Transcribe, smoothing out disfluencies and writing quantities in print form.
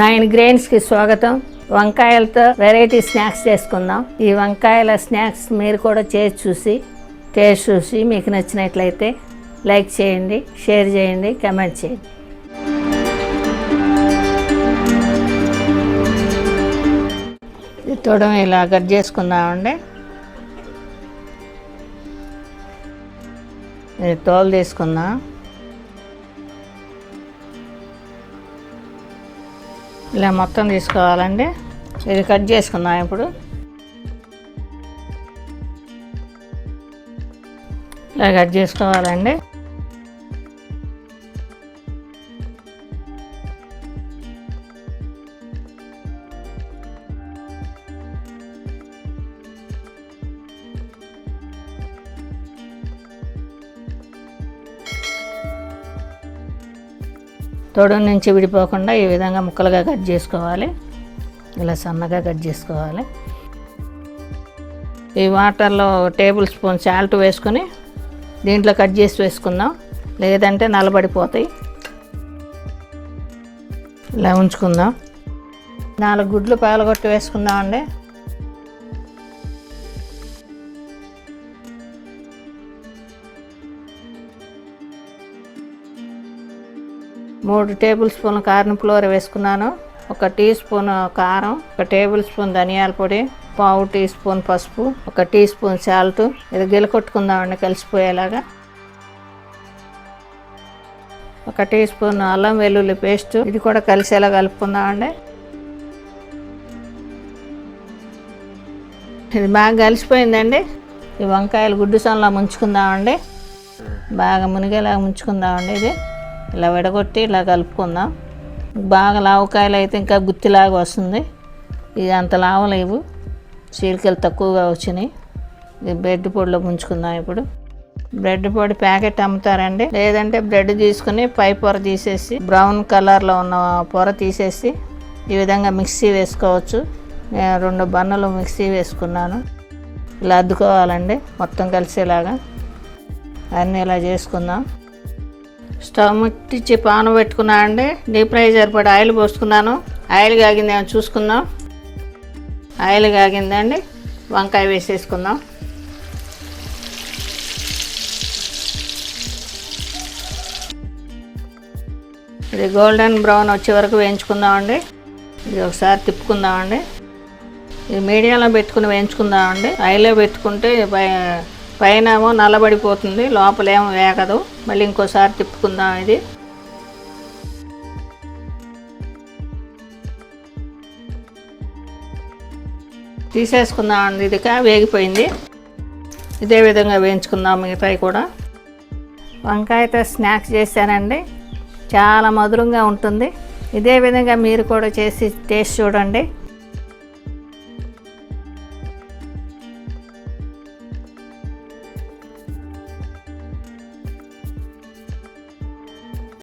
9Grainsకి స్వాగతం. వంకాయలతో variety snacks చేసుకుందాం. ఈ వంకాయల స్నాక్స్ మీరు కూడా చేసి టేస్ట్ చూసి మీకు నచ్చినట్లయితే లైక్ చేయండి, షేర్ చేయండి, కామెంట్ చేయండి. ఇది తొడమ ఇలా కట్ చేసుకుందామండి. ఇది తోలు తీసుకుందాం. ఇలా మొత్తం తీసుకోవాలండి. ఇది కట్ చేసుకుందాం. ఇప్పుడు ఇలా కట్ చేసుకోవాలండి. తొడ నుంచి విడిపోకుండా ఈ విధంగా ముక్కలుగా కట్ చేసుకోవాలి. ఇలా సన్నగా కట్ చేసుకోవాలి. ఈ వాటర్లో టేబుల్ స్పూన్ సాల్ట్ వేసుకొని దీంట్లో కట్ చేసి వేసుకుందాం, లేదంటే నల్లబడిపోతాయి. ఇలా ఉంచుకుందాం. 4 గుడ్లు పగలగొట్టి వేసుకుందాం అండి. మూడు టేబుల్ స్పూన్ కార్న్ ఫ్లోర్ వేసుకున్నాను. 1 టీ స్పూన్ కారం, 1 టేబుల్ స్పూన్ ధనియాల పొడి, 1/2 టీ స్పూన్ పసుపు, 1 టీ స్పూన్ సాల్ట్. ఇది గిలకొట్టుకుందామండి కలిసిపోయేలాగా. 1 టీ స్పూన్ అల్లం వెల్లుల్లి పేస్ట్, ఇది కూడా కలిసేలా కలుపుకుందామండి. ఇది బాగా కలిసిపోయిందండి. ఈ వంకాయలు గుడ్డు సొనలా ముంచుకుందామండి. బాగా మునిగేలాగా ముంచుకుందామండి. ఇది ఇలా విడగొట్టి ఇలా కలుపుకుందాం. బాగా లావుకాయలు అయితే ఇంకా గుత్తిలాగా వస్తుంది. ఇది అంత లావలేవు, చీలికలు తక్కువగా వచ్చినాయి. ఇది బ్రెడ్ పొడిలో ముంచుకుందాం. ఇప్పుడు బ్రెడ్ పొడి ప్యాకెట్ అమ్ముతారండి, లేదంటే బ్రెడ్ తీసుకుని పై పొర తీసేసి బ్రౌన్ కలర్లో ఉన్న పొర తీసేసి ఈ విధంగా మిక్సీ వేసుకోవచ్చు. నేను 2 బన్నులు మిక్సీ వేసుకున్నాను. ఇలా అద్దుకోవాలండి మొత్తం కలిసేలాగా. అన్నీ ఇలా చేసుకుందాం. స్టవ్ ముట్టించి పాను పెట్టుకున్నా అండి. డీప్ ఫ్రై సరిపడి ఆయిల్ పోసుకున్నాను. ఆయిల్ కాగిందేమో చూసుకుందాం. ఆయిల్ కాగిందండి. వంకాయ వేసేసుకుందాం. ఇది గోల్డెన్ బ్రౌన్ వచ్చే వరకు వేయించుకుందామండి. ఇది ఒకసారి తిప్పుకుందామండి. ఇది మీడియంలో పెట్టుకుని వేయించుకుందామండి. ఆయిల్లో పెట్టుకుంటే పైన ఏమో నల్లబడిపోతుంది, లోపలేమో వేగదు. మళ్ళీ ఇంకోసారి తిప్పుకుందాం. ఇది తీసేసుకుందామండి. ఇది వేగిపోయింది. ఇదే విధంగా వేయించుకుందాం మిగతాయి కూడా. వంకాయతో స్నాక్స్ చేశానండి, చాలా మధురంగా ఉంటుంది. ఇదే విధంగా మీరు కూడా చేసి టేస్ట్ చూడండి.